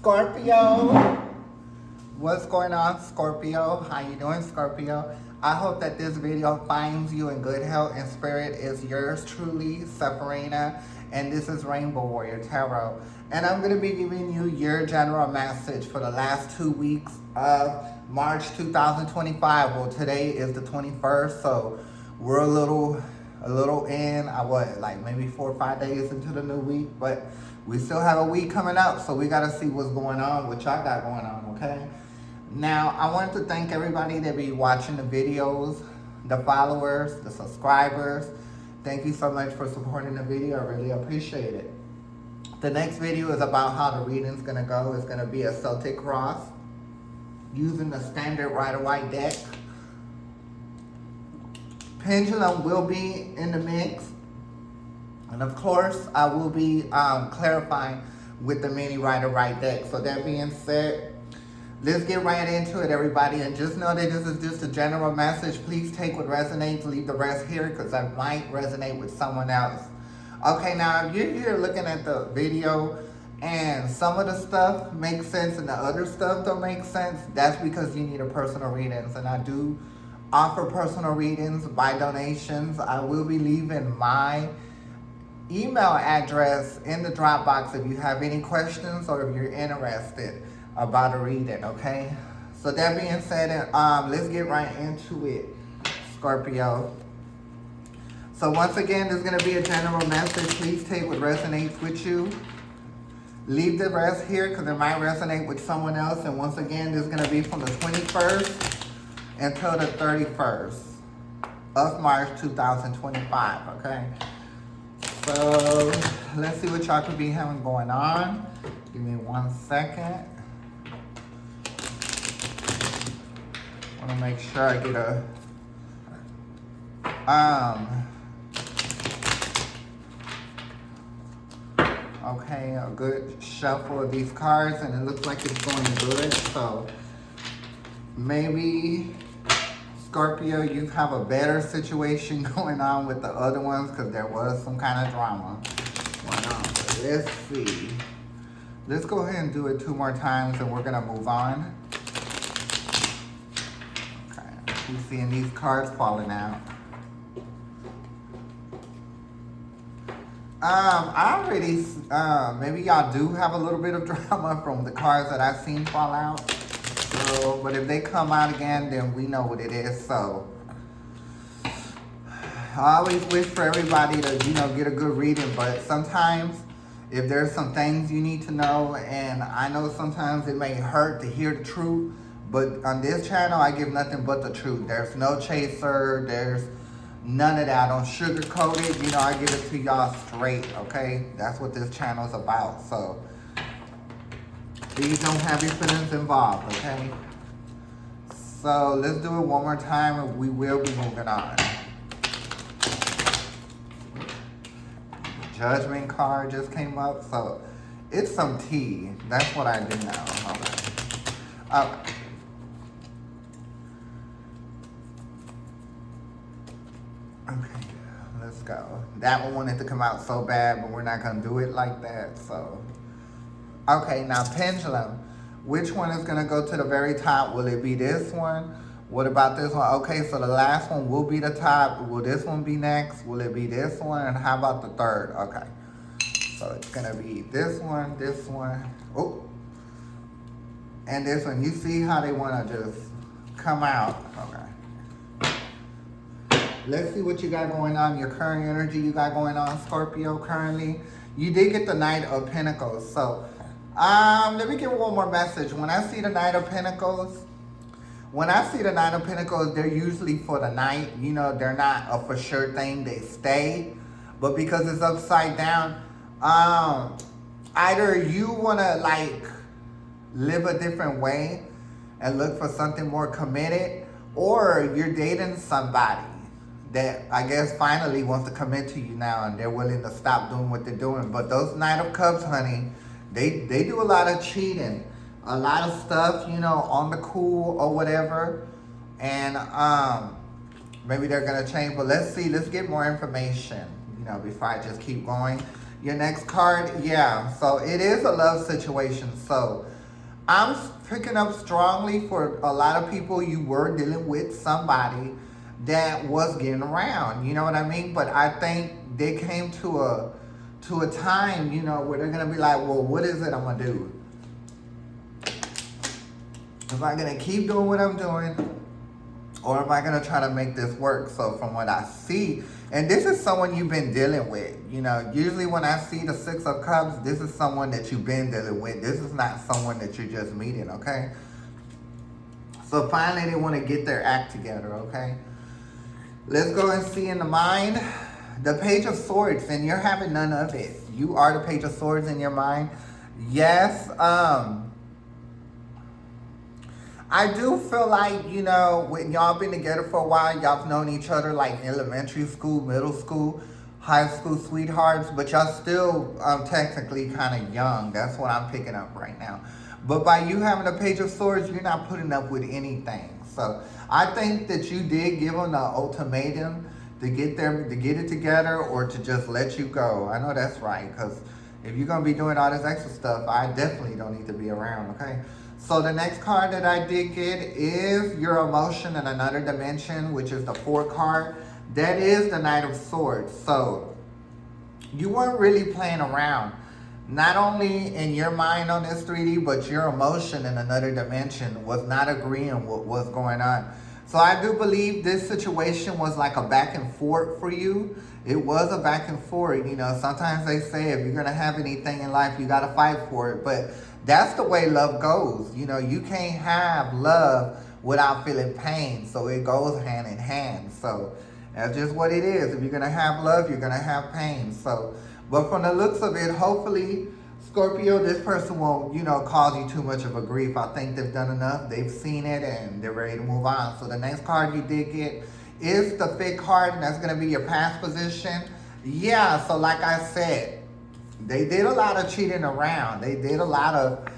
Scorpio. What's going on, Scorpio? How you doing, Scorpio? I hope that this video finds you in good health and spirit. Is yours truly, Sephirina, and this is Rainbow Warrior Tarot. And I'm going to be giving you your general message for the last 2 weeks of March 2025. Well, today is the 21st, so we're a little in, like maybe 4 or 5 days into the new week, but we still have a week coming up, so we got to see what's going on, what y'all got going on, okay? Now, I want to thank everybody that be watching the videos, the followers, the subscribers. Thank you so much for supporting the video. I really appreciate it. The next video is about how the reading's going to go. It's going to be a Celtic cross using the standard Rider-Waite deck. Pendulum will be in the mix. And of course, I will be clarifying with the mini Rider-Waite deck. So that being said, let's get right into it, everybody. And just know that this is just a general message. Please take what resonates, leave the rest here, because I might resonate with someone else. Okay, now if you're here looking at the video and some of the stuff makes sense and the other stuff don't make sense, that's because you need a personal readings. And I do offer personal readings by donations. I will be leaving my email address in the drop box if you have any questions or if you're interested about a reading, okay? So that being said, let's get right into it, Scorpio. So once again, there's going to be a general message. Please take what resonates with you. Leave the rest here because it might resonate with someone else. And once again, this is going to be from the 21st until the 31st of March 2025, okay? So let's see what y'all could be having going on. Give me 1 second. I want to make sure I get a good shuffle of these cards, and it looks like it's going good. So maybe Scorpio, you have a better situation going on with the other ones because there was some kind of drama going on. But let's see. Let's go ahead and do it 2 more times and we're going to move on. Okay, I'm seeing these cards falling out. I already, maybe y'all do have a little bit of drama from the cards that I've seen fall out. So, but if they come out again, then we know what it is. So I always wish for everybody to, get a good reading. But sometimes if there's some things you need to know, and I know sometimes it may hurt to hear the truth, but on this channel, I give nothing but the truth. There's no chaser. There's none of that. I don't sugarcoat it. I give it to y'all straight, okay? That's what this channel is about. So please don't have your feelings involved, okay? So let's do it 1 more time and we will be moving on. Judgment card just came up, so it's some tea. That's what I do now. Okay. Okay, let's go. That one wanted to come out so bad, but we're not going to do it like that, so. Okay, now pendulum. Which one is going to go to the very top? Will it be this one? What about this one? Okay, so the last one will be the top. Will this one be next? Will it be this one? And how about the third? Okay. So it's going to be this one, oh, and this one. You see how they want to just come out? Okay. Let's see what you got going on, your current energy you got going on, Scorpio, currently. You did get the Knight of Pentacles. So let me give one more message. When I see the Knight of Pentacles, they're usually for the night. They're not a for sure thing. They stay. But because it's upside down, either you want to live a different way and look for something more committed, or you're dating somebody that I guess finally wants to commit to you now and they're willing to stop doing what they're doing. But those Knight of Cups, honey, they do a lot of cheating. A lot of stuff, on the cool or whatever. And maybe they're going to change. But let's see. Let's get more information, before I just keep going. Your next card, yeah. So it is a love situation. So I'm picking up strongly for a lot of people. You were dealing with somebody that was getting around. You know what I mean? But I think they came to a time, where they're gonna be like, well, what is it I'm gonna do? Am I gonna keep doing what I'm doing, or am I gonna try to make this work? So from what I see, and this is someone you've been dealing with. Usually when I see the Six of Cups, this is someone that you've been dealing with. This is not someone that you're just meeting, okay? So finally they want to get their act together, okay? Let's go and see in the mind. The Page of Swords, and you're having none of it. You are the Page of Swords in your mind. Yes, I do feel like, when y'all been together for a while, y'all have known each other like elementary school, middle school, high school sweethearts, but y'all still technically kind of young. That's what I'm picking up right now. But by you having a Page of Swords, you're not putting up with anything. So I think that you did give them the ultimatum to get it together, or to just let you go. I know that's right, because if you're going to be doing all this extra stuff, I definitely don't need to be around, okay? So the next card that I did get is your emotion in another dimension, which is the 4th card. That is the Knight of Swords. So you weren't really playing around. Not only in your mind on this 3D, but your emotion in another dimension was not agreeing with what's going on. So I do believe this situation was like a back and forth for you. It was a back and forth. Sometimes they say if you're going to have anything in life, you got to fight for it. But that's the way love goes. You can't have love without feeling pain. So it goes hand in hand. So that's just what it is. If you're going to have love, you're going to have pain. So, but from the looks of it, hopefully, Scorpio, this person won't, cause you too much of a grief. I think they've done enough. They've seen it and they're ready to move on. So the next card you did get is the 5th card, and that's going to be your past position. Yeah, so like I said, they did a lot of cheating around. They did a lot of,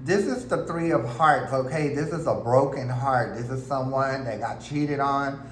this is the 3 of Hearts, okay? This is a broken heart. This is someone that got cheated on,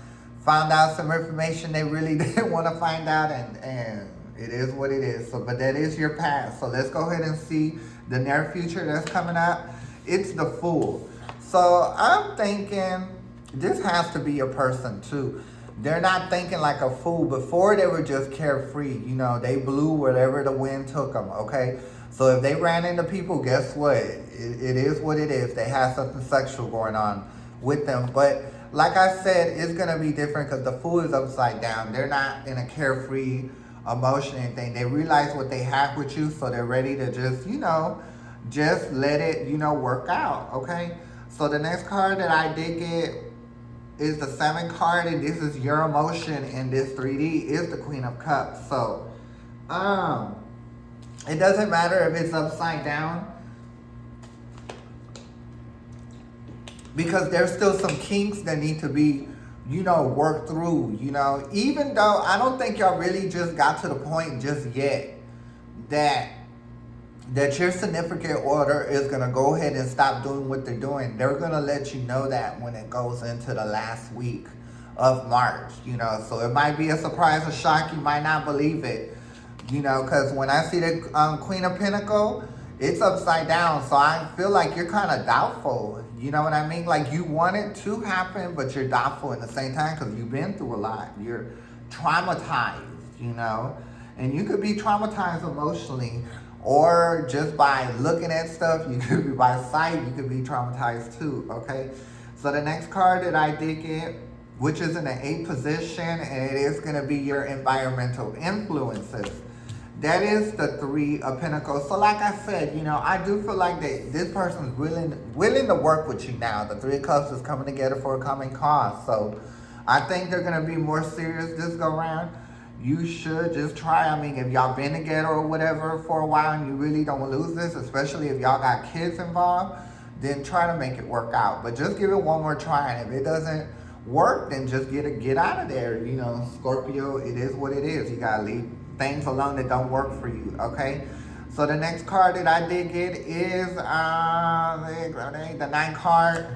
found out some information they really didn't want to find out, and it is what it is. So, but that is your past. So let's go ahead and see the near future that's coming up. It's the Fool. So I'm thinking this has to be a person too. They're not thinking like a fool. Before they were just carefree. They blew wherever the wind took them, okay? So if they ran into people, guess what? It is what it is. They have something sexual going on with them. But like I said, it's going to be different because the Fool is upside down. They're not in a carefree emotion or anything. They realize what they have with you, so they're ready to just let it, work out, okay? So the next card that I did get is the 7th card, and this is your emotion in this 3D, is the Queen of Cups. So, it doesn't matter if it's upside down, because there's still some kinks that need to be, worked through, even though I don't think y'all really just got to the point just yet that your significant other is going to go ahead and stop doing what they're doing. They're going to let you know that when it goes into the last week of March, so it might be a surprise, a shock. You might not believe it, because when I see the Queen of Pentacles, it's upside down. So I feel like you're kind of doubtful. You know what I mean? Like you want it to happen, but you're doubtful at the same time because you've been through a lot. You're traumatized, and you could be traumatized emotionally, or just by looking at stuff. You could be by sight. You could be traumatized too, okay? So the next card that I did get, which is in the 8th position, and it is going to be your environmental influences. That is the 3 of Pentacles. So like I said, I do feel like that this person is willing to work with you now. The 3 of Cups is coming together for a common cause. So I think they're going to be more serious this go around. You should just try. I mean, if y'all been together or whatever for a while and you really don't lose this, especially if y'all got kids involved, then try to make it work out. But just give it one more try. And if it doesn't work, then just get out of there. Scorpio, it is what it is. You got to leave things alone that don't work for you, okay? So the next card that I did get is the 9th card,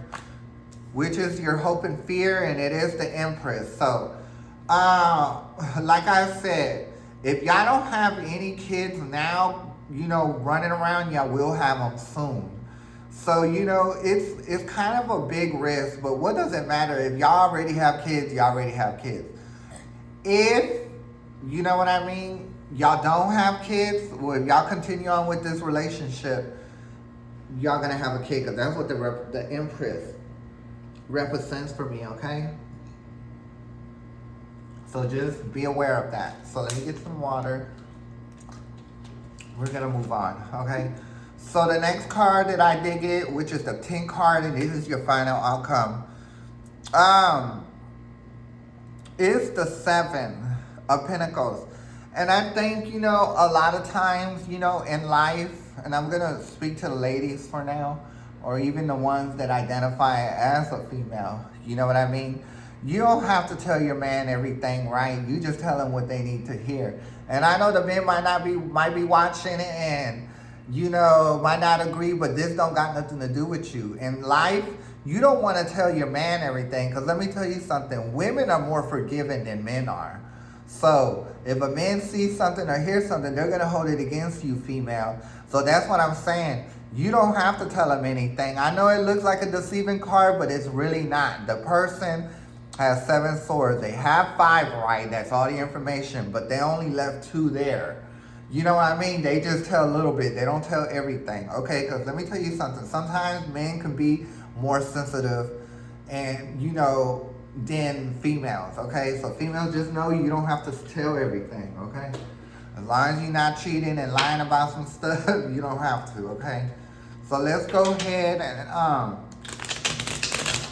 which is your hope and fear, and it is the Empress. So, like I said, if y'all don't have any kids now, running around, y'all will have them soon. So, it's kind of a big risk, but what does it matter? If y'all already have kids, y'all already have kids. If, you know what I mean, y'all don't have kids, well, if y'all continue on with this relationship, y'all gonna have a kid, because that's what the Empress represents for me, okay? So just be aware of that. So let me get some water. We're gonna move on, okay? So the next card that I did get, which is the 10 card, and this is your final outcome, is the 7 of Pentacles. And I think, a lot of times, in life, and I'm gonna speak to the ladies for now, or even the ones that identify as a female, you know what I mean? You don't have to tell your man everything, right? You just tell them what they need to hear. And I know the men might be watching it and, might not agree, but this don't got nothing to do with you. In life, you don't want to tell your man everything, because let me tell you something. Women are more forgiving than men are. So if a man sees something or hears something, they're going to hold it against you, female. So that's what I'm saying. You don't have to tell them anything. I know it looks like a deceiving card, but it's really not. The person has 7 swords. They have 5 right. That's all the information, but they only left 2 there. You know what I mean? They just tell a little bit. They don't tell everything, okay? Because let me tell you something. Sometimes men can be more sensitive and, than females, okay? So females, just know you don't have to tell everything, okay? As long as you're not cheating and lying about some stuff, you don't have to, okay? So let's go ahead and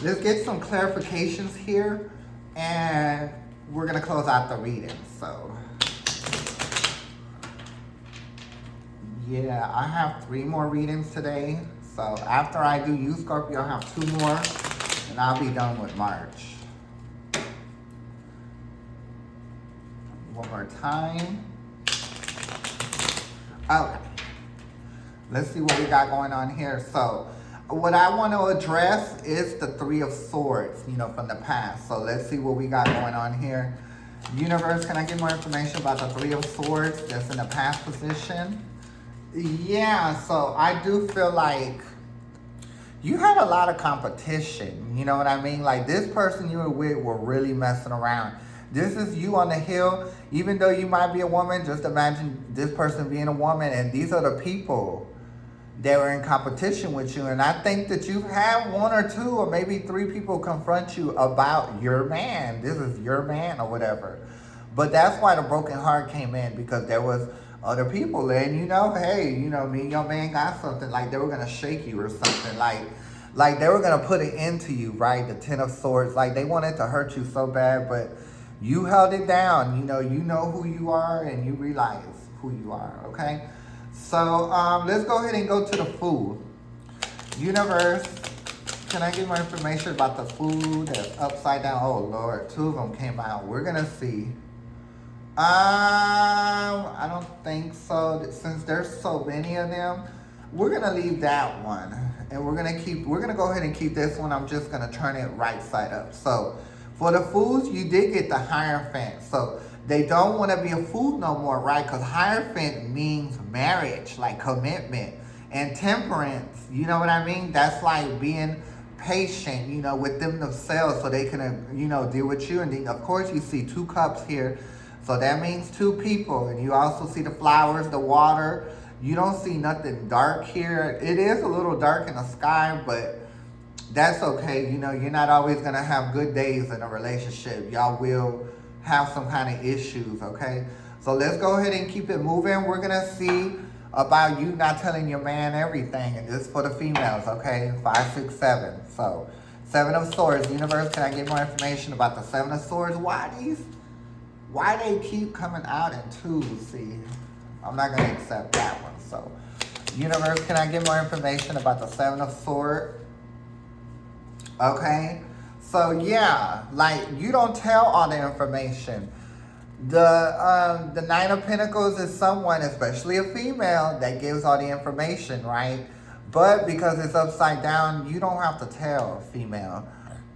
let's get some clarifications here, and we're gonna close out the reading. So yeah, I have 3 more readings today. So after I do you, Scorpio, I'll have 2 more, and I'll be done with March. One more time. Okay. Let's see what we got going on here. So what I want to address is the 3 of Swords, from the past. So let's see what we got going on here. Universe, can I get more information about the 3 of Swords that's in the past position? Yeah, so I do feel like you had a lot of competition. You know what I mean? Like, this person you were with were really messing around. This is you on the hill. Even though you might be a woman, just imagine this person being a woman, and these are the people that were in competition with you. And I think that you've had 1 or 2 or maybe 3 people confront you about your man. This is your man or whatever. But that's why the broken heart came in, because there was other people, and hey, me and your man got something, like they were gonna shake you or something, like they were gonna put it into you, right? The 10 of Swords, like they wanted to hurt you so bad, but you held it down. You know who you are, and you realize who you are, okay? So let's go ahead and go to the Fool. Universe, can I get more information about the Fool that's upside down? Oh Lord, 2 of them came out. We're gonna see. I don't think so. Since there's so many of them, we're gonna leave that one, and we're gonna go ahead and keep this one. I'm just gonna turn it right side up. So for the Fools, you did get the Hierophant. So they don't want to be a fool no more, right? Because Hierophant means marriage, like commitment, and temperance. You know what I mean? That's like being patient, with them themselves, so they can, deal with you. And then, of course, you see 2 cups here. So that means 2 people. And you also see the flowers, the water. You don't see nothing dark here. It is a little dark in the sky, but that's okay. You're not always going to have good days in a relationship. Y'all will have some kind of issues, okay? So let's go ahead and keep it moving. We're going to see about you not telling your man everything. And this is for the females, okay? 5, 6, 7. So 7 of Swords. Universe, can I get more information about the 7 of Swords? Why they keep coming out in 2s? See, I'm not going to accept that one. So, Universe, can I get more information about the 7 of Swords? Okay. So, yeah, like, you don't tell all the information. The 9 of Pentacles is someone, especially a female, that gives all the information, right? But because it's upside down, you don't have to tell female,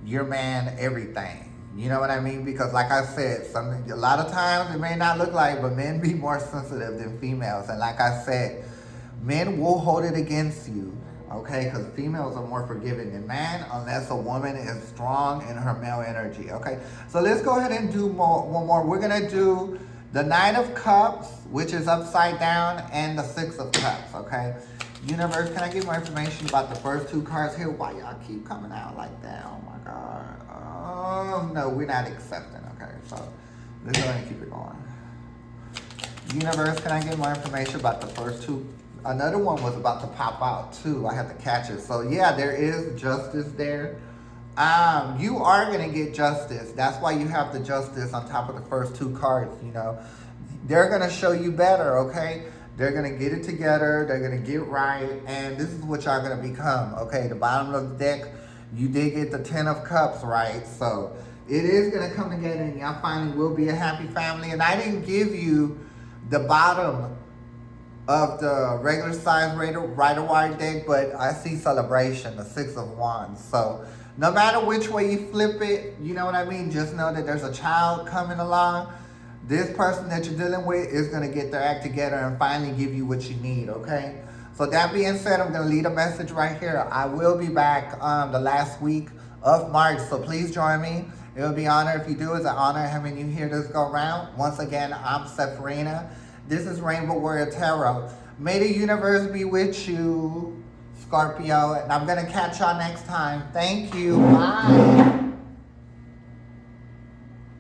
your man, everything. You know what I mean? Because like I said, a lot of times it may not look like, but men be more sensitive than females. And like I said, Men will hold it against you, okay? Because females are more forgiving than men unless a woman is strong in her male energy, okay? So let's go ahead and do one more. We're going to do the Knight of Cups, which is upside down, and the Six of Cups, okay? Universe, can I get more information about the first two cards here? Why y'all keep coming out like that? Oh my God. Oh, no, we're not accepting, okay? So let's go ahead and keep it going. Universe, can I get more information about the first two? Another one was about to pop out too. I had to catch it. So yeah, there is justice there. You are gonna get justice. That's why you have the justice on top of the first two cards. You know, they're gonna show you better. Okay, they're gonna get it together. They're gonna get right, and this is what y'all gonna become. Okay, the bottom of the deck, you did get the Ten of Cups, right? So it is gonna come together, and y'all finally will be a happy family. And I didn't give you the bottom of the regular size Rider-Waite deck, but I see Celebration, the Six of Wands. So no matter which way you flip it, you know what I mean? Just know that there's a child coming along. This person that you're dealing with is going to get their act together and finally give you what you need, okay? So that being said, I'm going to leave a message right here. I will be back the last week of March, so please join me. It would be an honor if you do. It's an honor having you here this go round. Once again, I'm Sephirina. This is Rainbow Warrior Tarot. May the universe be with you, Scorpio. And I'm going to catch y'all next time. Thank you. Bye.